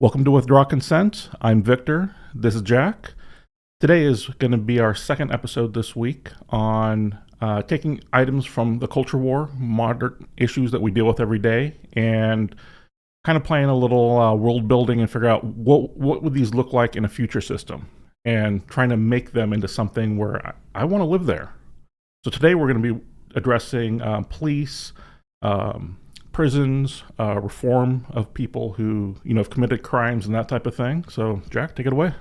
Welcome to Withdraw Consent. I'm Victor. This is Jack. Today is going to be our second episode this week on taking items from the culture war, modern issues that we deal with every day, and kind of playing a little world building and figure out what would these look like in a future system, and trying to make them into something where I want to live there. So today we're going to be addressing police, prisons, reform of people who have committed crimes and that type of thing. So Jack, take it away.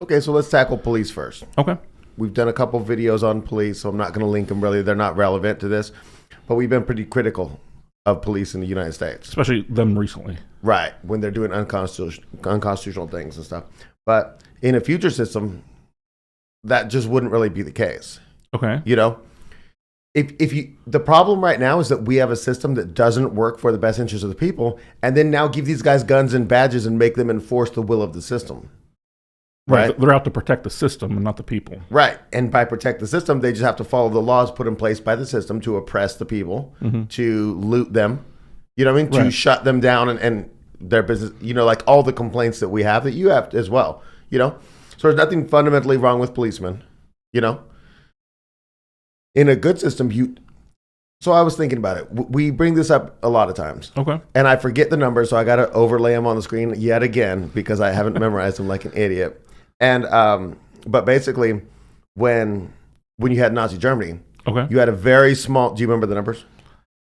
Okay, so let's tackle police first. Okay. We've done a couple videos on police, so I'm not going to link them really. They're not relevant to this, but we've been pretty critical of police in the United States. Especially them recently. Right, when they're doing unconstitutional things and stuff. But in a future system, that just wouldn't really be the case. Okay. The problem right now is that we have a system that doesn't work for the best interest of the people, and then now give these guys guns and badges and make them enforce the will of the system. Right. They're out to protect the system and not the people. Right. And by protect the system, they just have to follow the laws put in place by the system to oppress the people, to loot them, to shut them down and their business, like all the complaints that we have that you have as well, So there's nothing fundamentally wrong with policemen, In a good system, so I was thinking about it. We bring this up a lot of times. Okay. And I forget the numbers, so I got to overlay them on the screen yet again because I haven't memorized them like an idiot. And but basically, when you had Nazi Germany, you had a very small. Do you remember the numbers?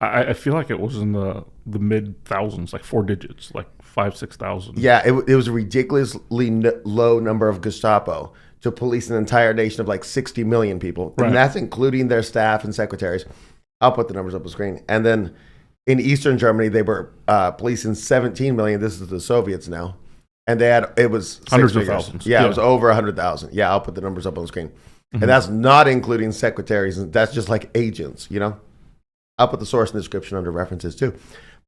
I feel like it was in the mid thousands, like 4 digits, like 5,000-6,000. Yeah, it was a ridiculously low number of Gestapo to police an entire nation of like 60 million people, and that's including their staff and secretaries. I'll put the numbers up on the screen. And then in Eastern Germany, they were policing 17 million. This is the Soviets now. And it was hundreds of thousands. Yeah, it was over 100,000. Yeah, I'll put the numbers up on the screen. And that's not including secretaries. And that's just like agents, I'll put the source in the description under references too.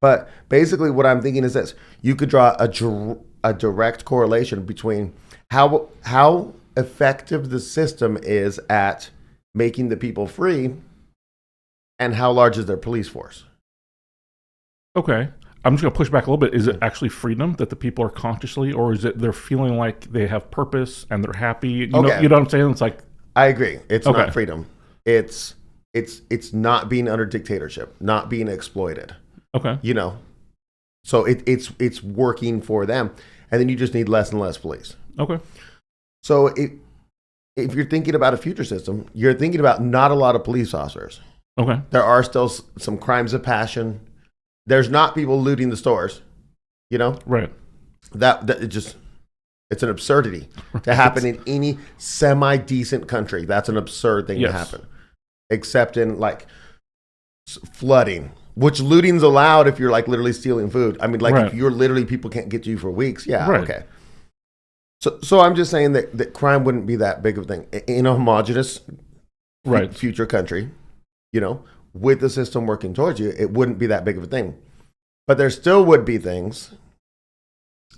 But basically what I'm thinking is this. You could draw a direct correlation between how effective the system is at making the people free and how large is their police force. Okay. I'm just going to push back a little bit. Is it actually freedom that the people are consciously, or is it they're feeling like they have purpose and they're happy? You know what I'm saying? It's like, I agree. It's not freedom. It's not being under dictatorship, not being exploited. Okay. So it's working for them, and then you just need less and less police. Okay. So if you're thinking about a future system, you're thinking about not a lot of police officers. Okay. There are still some crimes of passion. There's not people looting the stores, Right. It's an absurdity to happen in any semi-decent country. That's an absurd thing to happen, except in like flooding, which looting's allowed if you're like literally stealing food. I mean, like if you're literally people can't get to you for weeks. Yeah. Right. Okay. So I'm just saying that crime wouldn't be that big of a thing in a homogenous future country, with the system working towards you, it wouldn't be that big of a thing. But there still would be things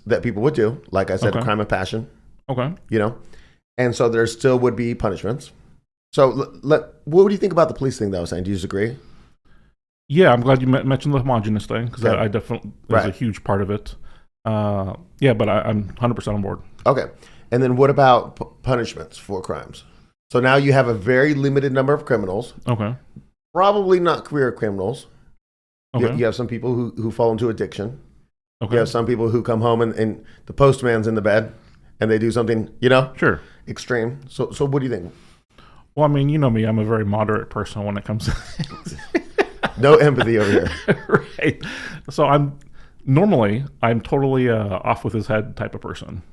that people would do, like I said, crime of passion. Okay. And so there still would be punishments. So what do you think about the police thing that I was saying? Do you disagree? Yeah, I'm glad you mentioned the homogenous thing, because I definitely was a huge part of it. But I'm 100% on board. Okay. And then what about punishments for crimes? So now you have a very limited number of criminals. Okay. Probably not career criminals. Okay. You have some people who fall into addiction. Okay. You have some people who come home and the postman's in the bed and they do something, Sure. extreme. So what do you think? Well, I mean, you know me. I'm a very moderate person when it comes to things. No empathy over here. Right. So I'm totally off with his head type of person.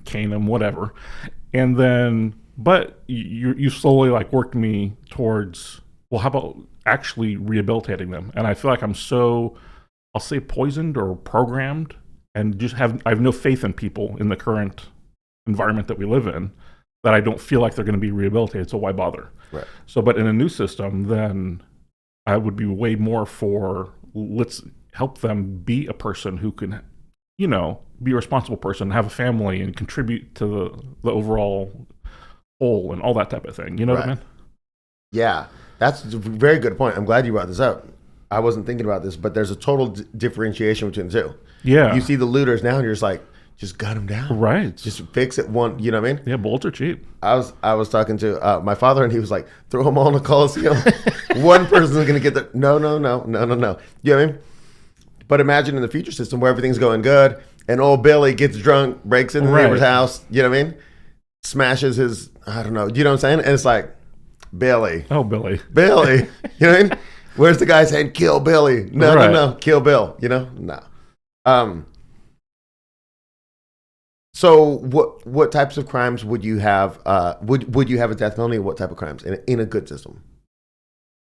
Cane him, whatever. And then, but you slowly like worked me towards, well, how about actually rehabilitating them? And I feel like I'm so, I'll say poisoned or programmed, and I have no faith in people in the current environment that we live in, that I don't feel like they're going to be rehabilitated. So why bother? Right. So, but in a new system, then I would be way more for, let's help them be a person who can, be a responsible person, have a family, and contribute to the overall whole and all that type of thing. You know what I mean? Yeah, that's a very good point. I'm glad you brought this up. I wasn't thinking about this, but there's a total differentiation between the two. Yeah. You see the looters now, and you're just like, just gun them down. Right. Just fix it one. You know what I mean? Yeah, bullets are cheap. I was talking to my father, and he was like, throw them all in the Coliseum. One person's going to get the no. You know what I mean? But imagine in the future system where everything's going good, and old Billy gets drunk, breaks into the neighbor's house. You know what I mean? Smashes his, I don't know. You know what I'm saying? And it's like, Billy. Oh, Billy. You know what I mean? Where's the guy saying, kill Billy? No, kill Bill. You know? No. So what types of crimes would you have? Would you have a death penalty? What type of crimes in a good system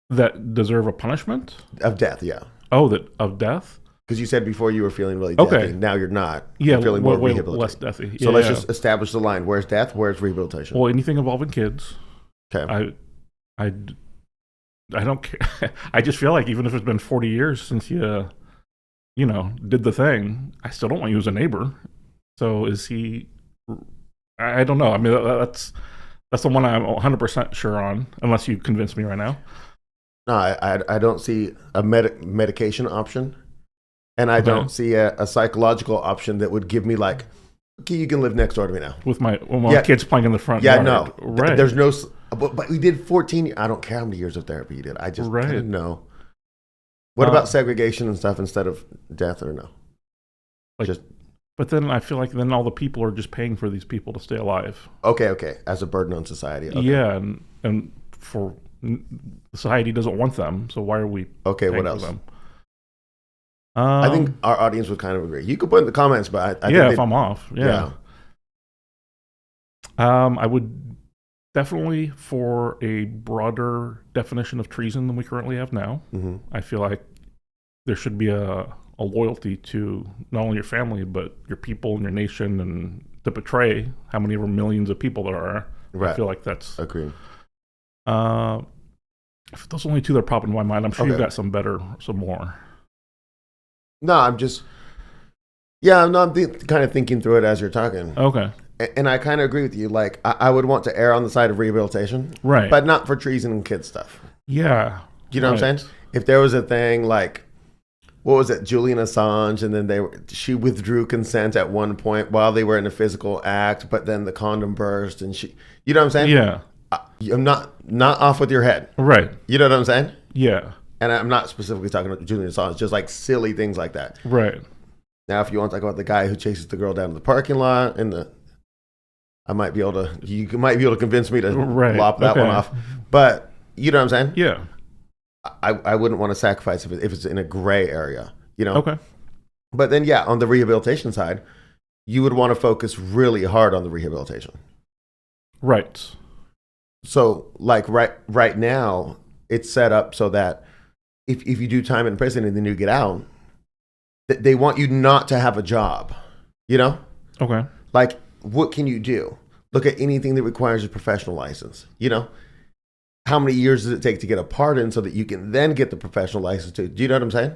That deserve a punishment? of death? Yeah, Of death? because you said before you were feeling really deathy. Okay. Now you're not. Yeah, You're feeling more way rehabilitated. less deathy. So let's just establish the line. Where's death? Where's rehabilitation? Well, anything involving kids. Okay. I don't care. I just feel like even if it's been 40 years since you did the thing, I still don't want you as a neighbor. So is he? I don't know. I mean, that's the one I'm 100% sure on, unless you convince me right now. No, I don't see a medication option, and I don't see a psychological option that would give me like, okay, you can live next door to me now. With my kids playing in the front yard. No. Right. There's no, but we did 14, I don't care how many years of therapy you did. I just didn't know. What about segregation and stuff instead of death or no? But then I feel like then all the people are just paying for these people to stay alive. Okay. As a burden on society. Okay. Yeah, and for society doesn't want them, so why are we paying what else? for them? I think our audience would kind of agree. You could put in the comments, but I think if I'm off. Yeah. I would definitely for a broader definition of treason than we currently have now. Mm-hmm. I feel like there should be a loyalty to not only your family, but your people and your nation, and to betray how many ever millions of people there are. Right. I feel like that's... Agreed. If those are only two that pop into my mind, I'm sure you've got some more. No, I'm just... Yeah, I'm kind of thinking through it as you're talking. Okay. And I kind of agree with you. Like, I would want to err on the side of rehabilitation. Right. But not for treason and kid stuff. Yeah. You know what I'm saying? If there was a thing like... What was it, Julian Assange, and then she withdrew consent at one point while they were in a physical act, but then the condom burst, and you know what I'm saying? Yeah. I'm not off with your head. Right. You know what I'm saying? Yeah. And I'm not specifically talking about Julian Assange, just like silly things like that. Right. Now, if you want to talk about the guy who chases the girl down to the parking lot, you might be able to convince me to lop that one off. But you know what I'm saying? Yeah. I wouldn't want to sacrifice if it's in a gray area, you know? Okay. But then, yeah, on the rehabilitation side, you would want to focus really hard on the rehabilitation. Right. So, like right now, it's set up so that if you do time in prison and then you get out, they want you not to have a job, you know? Okay. Like, what can you do? Look at anything that requires a professional license, you know? How many years does it take to get a pardon so that you can then get the professional license too? Do you know what I'm saying?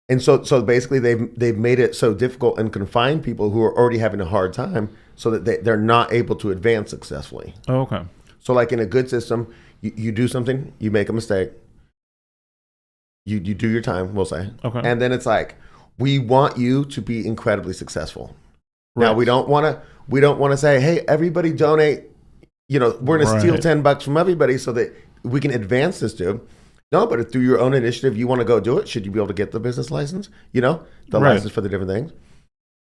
And so basically they've made it so difficult and confine people who are already having a hard time so that they're not able to advance successfully. Oh, okay. So like in a good system, you do something, you make a mistake, you do your time, we'll say. Okay. And then it's like, we want you to be incredibly successful. Right. Now we don't want to say, hey, everybody donate. You know, we're going to steal $10 from everybody so that we can advance this, dude. No, but if through your own initiative you want to go do it, should you be able to get the business license? You know, the license for the different things.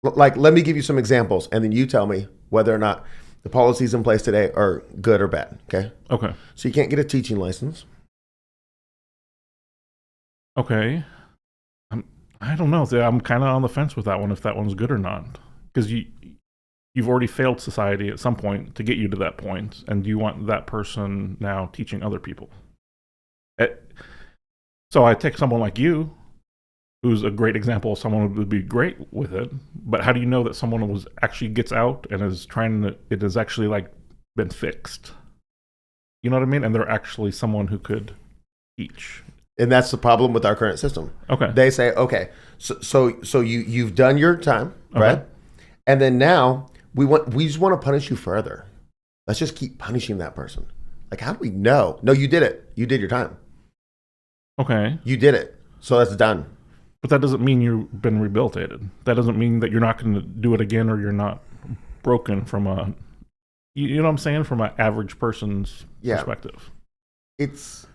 Like, let me give you some examples, and then you tell me whether or not the policies in place today are good or bad. Okay. Okay. So you can't get a teaching license. Okay. I don't know. I'm kind of on the fence with that one, if that one's good or not, because you've already failed society at some point to get you to that point, and do you want that person now teaching other people? So I take someone like you, who's a great example of someone who would be great with it, but how do you know that someone actually gets out and it has actually like been fixed? You know what I mean? And they're actually someone who could teach. And that's the problem with our current system. Okay. They say, okay, so you've done your time, right? And then now we just want to punish you further. Let's just keep punishing that person. Like, how do we know? No, you did it. You did your time. Okay. You did it. So that's done. But that doesn't mean you've been rehabilitated. That doesn't mean that you're not going to do it again or you're not broken from a, you know what I'm saying, from an average person's perspective. It's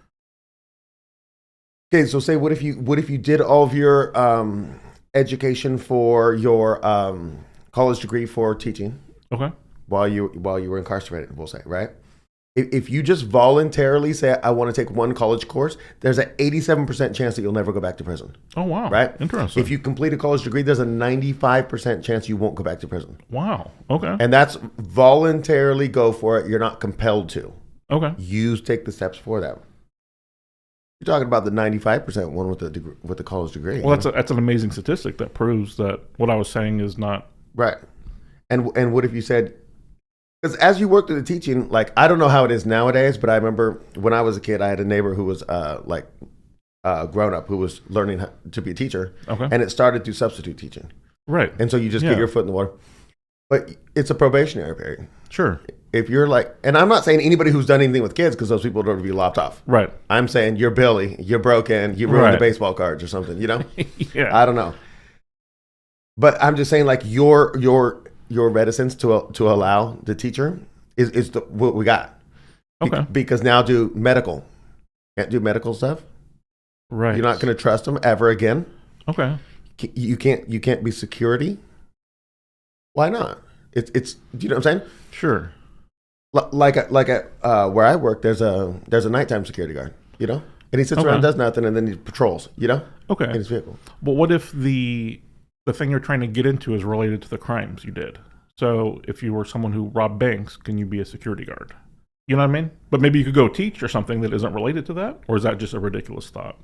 okay. So say, what if you did all of your education for your college degree for teaching? Okay. While you were incarcerated, we'll say, right? If you just voluntarily say, I want to take one college course, there's an 87% chance that you'll never go back to prison. Oh, wow. Right? Interesting. If you complete a college degree, there's a 95% chance you won't go back to prison. Wow. Okay. And that's voluntarily go for it. You're not compelled to. Okay. You take the steps for that. You're talking about the 95% one with the college degree. Well, that's an amazing statistic that proves that what I was saying is not... Right. And what if you said... Because as you work through the teaching, like, I don't know how it is nowadays, but I remember when I was a kid, I had a neighbor who was grown up, who was learning to be a teacher. Okay. And it started through substitute teaching. Right. And so you just get your foot in the water. But it's a probationary period. Sure. If you're like, and I'm not saying anybody who's done anything with kids, because those people don't be lopped off. Right. I'm saying you're Billy, you're broken, you ruined the baseball cards or something, you know? Yeah. I don't know. But I'm just saying, like, your reticence to allow the teacher is what we got. Okay. Because now can't do medical stuff. Right. You're not going to trust them ever again. Okay. You can't be security. Why not? It's do you know what I'm saying? Sure. Like at where I work, there's a nighttime security guard, you know, and he sits around, does nothing, and then he patrols, you know, in his vehicle. But what if the thing you're trying to get into is related to the crimes you did? So if you were someone who robbed banks, can you be a security guard? You know what I mean? But maybe you could go teach or something that isn't related to that, or is that just a ridiculous thought?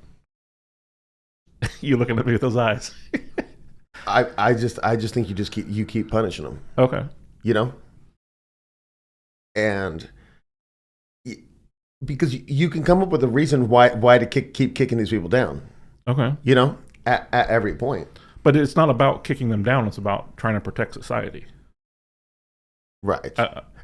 You looking at me with those eyes? I just think you keep punishing them. Okay. You know, and because you can come up with a reason why to keep kicking these people down. Okay. You know, at every point. But it's not about kicking them down. It's about trying to protect society. Right.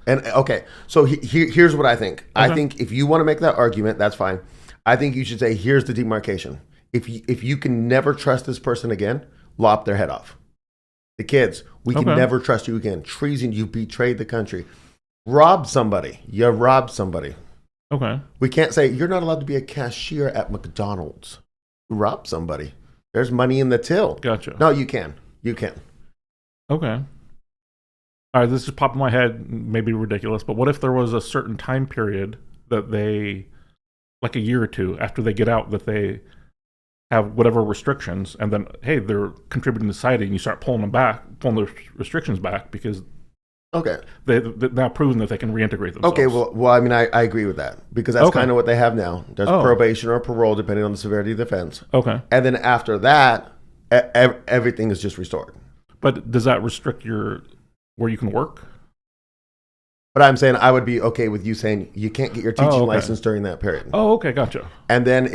And okay, so here's what I think. Okay. I think if you want to make that argument, that's fine. I think you should say, here's the demarcation. If you can never trust this person again, lop their head off. The kids, we can never trust you again. Treason, you betrayed the country. Rob somebody. You robbed somebody. Okay. We can't say, you're not allowed to be a cashier at McDonald's. You robbed somebody. There's money in the till. Gotcha. No, you can. You can. Okay. All right, this just popped in my head, maybe ridiculous, but what if there was a certain time period that they, like a year or two after they get out, that they have whatever restrictions, and then, hey, they're contributing to society, and you start pulling the restrictions back because they've now proven that they can reintegrate themselves. Okay, well, I mean, I agree with that, because that's kind of what they have now. There's probation or parole, depending on the severity of the offense. Okay. And then after that, everything is just restored. But does that restrict where you can work? But I'm saying I would be okay with you saying you can't get your teaching license during that period. Oh, okay, gotcha. And then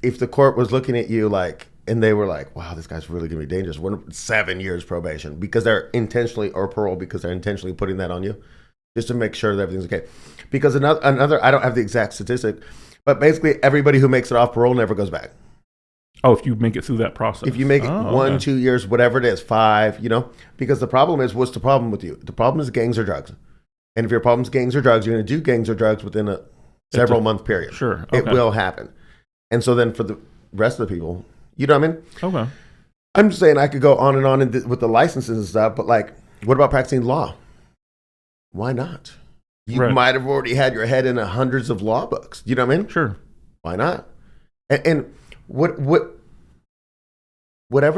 if the court was looking at you like, and they were like, wow, this guy's really going to be dangerous, 7 years probation, because they're intentionally, or parole, because they're intentionally putting that on you, just to make sure that everything's okay. Because another, I don't have the exact statistic, but basically everybody who makes it off parole never goes back. Oh, if you make it through that process. If you make it 1, 2 years, whatever it is, 5, you know, because the problem is, what's the problem with you? The problem is gangs or drugs. And if your problem is gangs or drugs, you're going to do gangs or drugs within a several month period. Sure. Okay. It will happen. And so then for the rest of the people, you know what I mean? Okay. I'm just saying I could go on and on with the licenses and stuff, but like, what about practicing law? Why not? You might have already had your head in hundreds of law books. You know what I mean? Sure. Why not? And whatever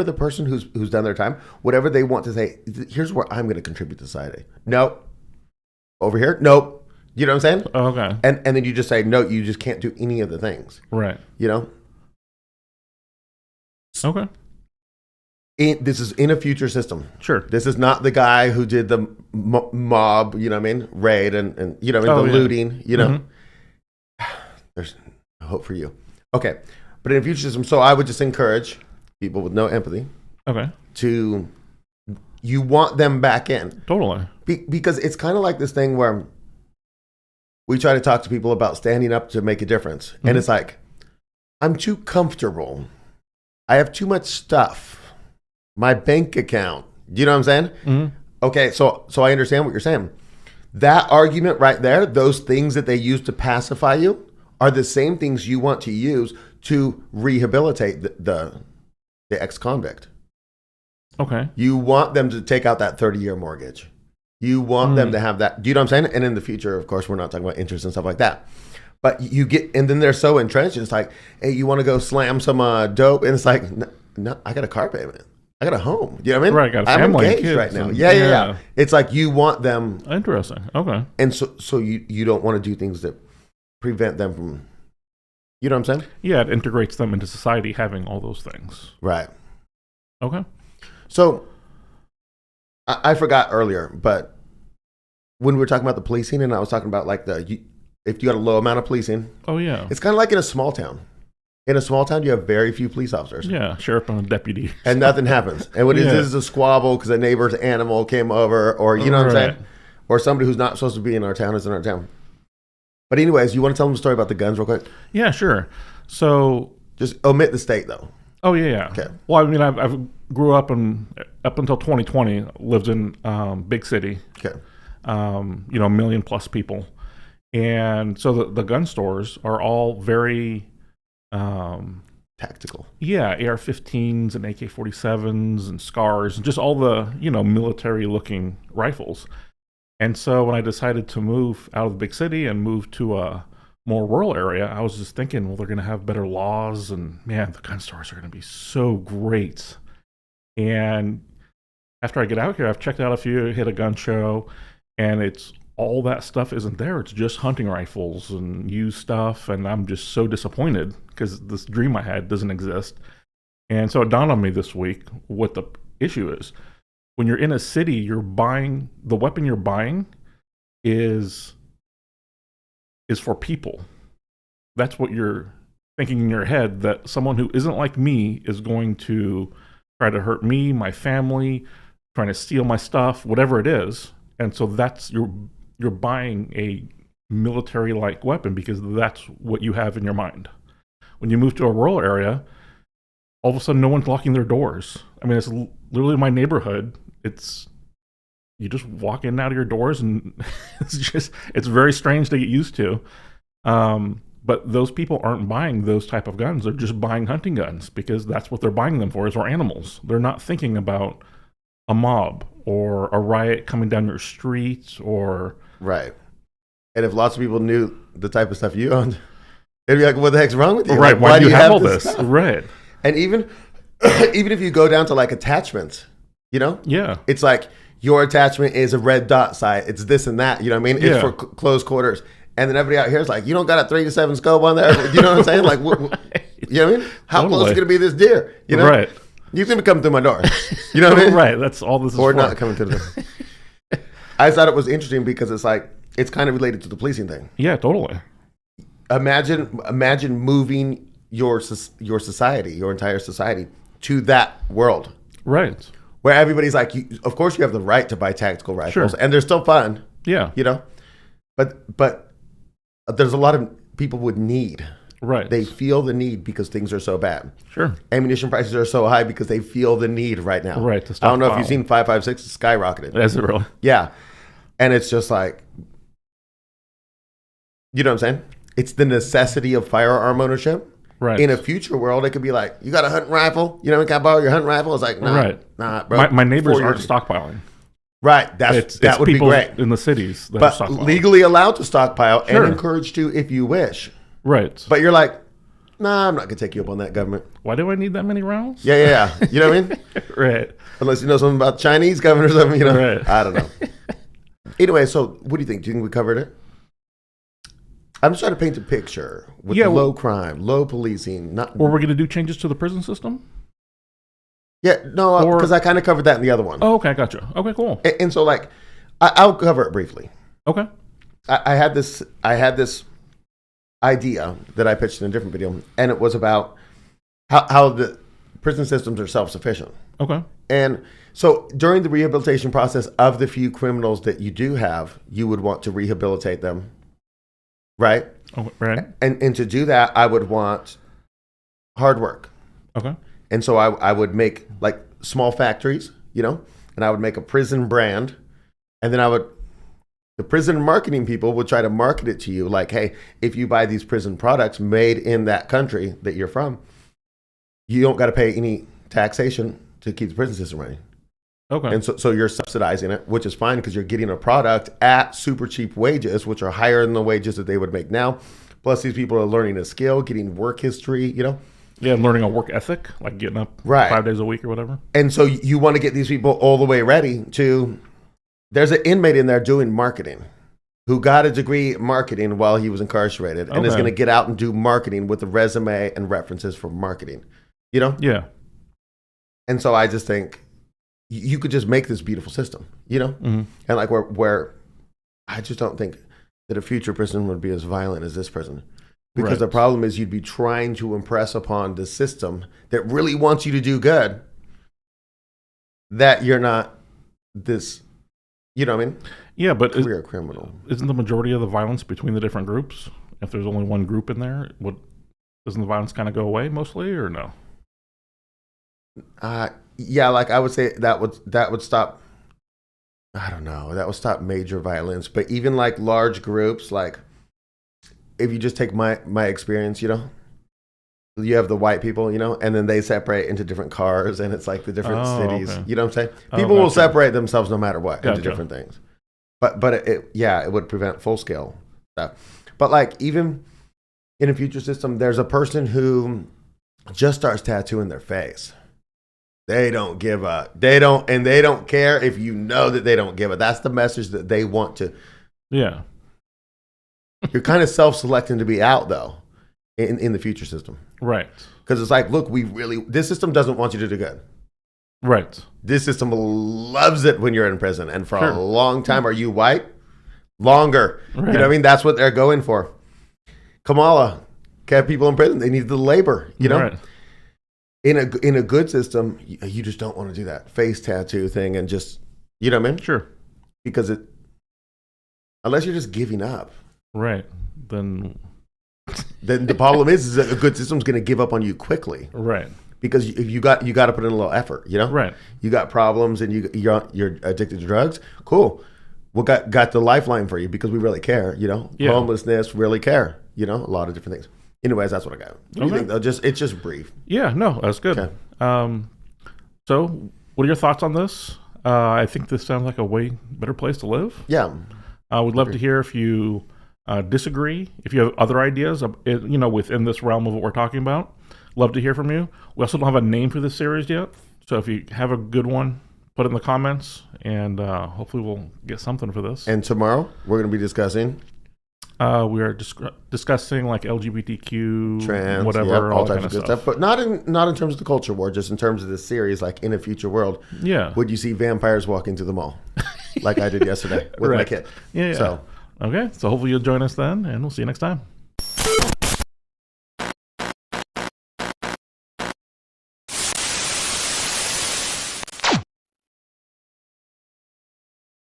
the person who's done their time, whatever they want to say, here's where I'm going to contribute to society. No. Over here? Nope. You know what I'm saying? Okay. And then you just say, no, you just can't do any of the things. Right. You know? Okay. This is in a future system. Sure. This is not the guy who did the mob, you know what I mean? Raid and you know, the looting, you know? Mm-hmm. There's hope for you. Okay. But in a future system, so I would just encourage people with no empathy. Okay. You want them back in. Totally. Because it's kind of like this thing where we try to talk to people about standing up to make a difference. Mm-hmm. And it's like, I'm too comfortable. I have too much stuff. My bank account. Do you know what I'm saying? Mm-hmm. Okay, so I understand what you're saying. That argument right there, those things that they use to pacify you, are the same things you want to use to rehabilitate the ex-convict. Okay. You want them to take out that 30-year mortgage. You want them to have that. Do you know what I'm saying? And in the future, of course, we're not talking about interest and stuff like that. But you get, and then they're so entrenched. It's like, hey, you want to go slam some dope? And it's like, no, I got a car payment. I got a home. You know what I mean? Right, got a family, I'm engaged right now. Yeah. It's like you want them. Interesting. Okay. And so you don't want to do things that prevent them from, you know what I'm saying? Yeah, it integrates them into society having all those things. Right. Okay. So I forgot earlier, but when we were talking about the policing, and I was talking about like if you got a low amount of policing. Oh, yeah. It's kind of like in a small town. In a small town, you have very few police officers. Yeah, sheriff and a deputy. And nothing happens. And what it is a squabble because a neighbor's animal came over, or you know what I'm saying? Or somebody who's not supposed to be in our town is in our town. But anyways, you want to tell them a story about the guns real quick? Yeah, sure. So just omit the state, though. Oh, yeah. Okay. Well, I mean, I've grew up up until 2020, lived in big city. Okay. 1 million plus people. And so the gun stores are all very tactical. Yeah, AR-15s and AK-47s and SCARs and just all the, military-looking rifles. And so when I decided to move out of the big city and move to a more rural area, I was just thinking, well, they're going to have better laws, and man, the gun stores are going to be so great. And after I get out here, I've checked out a few, hit a gun show, and it's all that stuff isn't there. It's just hunting rifles and used stuff, and I'm just so disappointed because this dream I had doesn't exist. And so it dawned on me this week what the issue is. When you're in a city, the weapon you're buying is for people. That's what you're thinking in your head, that someone who isn't like me is going to try to hurt me, my family, trying to steal my stuff, whatever it is. And so that's you're buying a military-like weapon because that's what you have in your mind. When you move to a rural area, all of a sudden no one's locking their doors. I mean, it's literally my neighborhood. You just walk in and out of your doors, and it's very strange to get used to. But those people aren't buying those type of guns. They're just buying hunting guns because that's what they're buying them for, is for animals. They're not thinking about a mob or a riot coming down your streets or... Right. And if lots of people knew the type of stuff you owned, it'd be like, what the heck's wrong with you? Right. Like, why do you have all this? Stuff? Right. And even if you go down to like attachments, Yeah. It's like your attachment is a red dot sight. It's this and that. You know what I mean? It's for close quarters. And then everybody out here is like, you don't got a 3-7 scope on there. You know what I'm saying? Like, Right. You know what I mean? How close is going to be this deer? Right. You can come through my door. You know what I mean? Right. That's all this is or for. Not coming to the door. I thought it was interesting because it's like, it's kind of related to the policing thing. Yeah, totally. Imagine moving your society, your entire society, to that world. Right. Where everybody's like, of course you have the right to buy tactical rifles, and they're still fun. Yeah. But there's a lot of people with need. Right. They feel the need because things are so bad. Sure. Ammunition prices are so high because they feel the need right now. Right. I don't know if you've seen 5.56, it's skyrocketed. Is it really? Yeah. And it's just like, you know what I'm saying? It's the necessity of firearm ownership. Right. In a future world, it could be like, you got a hunting rifle? You know, can I borrow your hunting rifle? It's like, nah, bro. My neighbors aren't stockpiling. Right. That would be great. In the cities that but are stockpiling. Legally allowed to stockpile and encouraged to if you wish. Right. But you're like, nah, I'm not going to take you up on that, government. Why do I need that many rounds? Yeah. You know what I mean? Right. Unless you know something about Chinese governors, Right. I don't know. Anyway, so what do you think? Do you think we covered it? I'm just trying to paint a picture with low crime, low policing. Or we're going to do changes to the prison system? Yeah, no, because I kind of covered that in the other one. Oh, okay, gotcha. Okay, cool. And so, like, I'll cover it briefly. Okay. I had this idea that I pitched in a different video, and it was about how the prison systems are self-sufficient. Okay. And so during the rehabilitation process of the few criminals that you do have, you would want to rehabilitate them, right? Oh, right. And to do that, I would want hard work. Okay. And so I would make like small factories, you know, and I would make a prison brand. And then the prison marketing people would try to market it to you like, hey, if you buy these prison products made in that country that you're from, you don't got to pay any taxation to keep the prison system running. Okay. And so you're subsidizing it, which is fine because you're getting a product at super cheap wages, which are higher than the wages that they would make now. Plus, these people are learning a skill, getting work history, you know? Yeah, learning a work ethic, like getting up Right. 5 days a week or whatever. And so you want to get these people all the way ready to... There's an inmate in there doing marketing who got a degree in marketing while he was incarcerated and is going to get out and do marketing with a resume and references for marketing, you know? Yeah. And so I just think you could just make this beautiful system, you know? Mm-hmm. And like where I just don't think that a future prison would be as violent as this prison. Because the problem is you'd be trying to impress upon the system that really wants you to do good that you're not this, you know what I mean? Yeah, but career criminal. Isn't the majority of the violence between the different groups? If there's only one group in there, doesn't the violence kind of go away mostly, or no? Yeah, like I would say that would stop. I don't know. That would stop major violence, but even like large groups, like if you just take my experience, you know, you have the white people, you know, and then they separate into different cars, and it's like the different cities. Okay. You know what I'm saying? People will separate themselves no matter what into different things. But it would prevent full scale stuff. But like even in a future system, there's a person who just starts tattooing their face. They don't give a. They don't care if you know that they don't give a. That's the message that they want to. Yeah. You're kind of self-selecting to be out though, in the future system. Right. Because it's like, look, this system doesn't want you to do good. Right. This system loves it when you're in prison, and for a long time, are you white? Longer. Right. You know what I mean? That's what they're going for. Kamala kept people in prison. They needed the labor. You know. Right. In a good system, you just don't want to do that face tattoo thing and just, you know what I mean? Sure. Because unless you're just giving up. Right. Then the problem is that a good system's going to give up on you quickly. Right. Because if you got to put in a little effort, you know? Right. You got problems and you're addicted to drugs. Cool. We got the lifeline for you because we really care, you know? Yeah. Homelessness, really care, you know? A lot of different things. Anyways, that's what I got. What do you think, though? It's just brief. Yeah, no, that's good. Okay. So, what are your thoughts on this? I think this sounds like a way better place to live. Yeah. I would love to hear if you disagree, if you have other ideas, you know, within this realm of what we're talking about. Love to hear from you. We also don't have a name for this series yet, so if you have a good one, put it in the comments, and hopefully we'll get something for this. And tomorrow, we're going to be discussing... we are discussing like LGBTQ, trans, whatever, all types of good stuff. But not in terms of the culture war, just in terms of this series, like in a future world. Yeah. Would you see vampires walking through the mall? Like I did yesterday with my kid. Yeah. So. Okay. So hopefully you'll join us then, and we'll see you next time.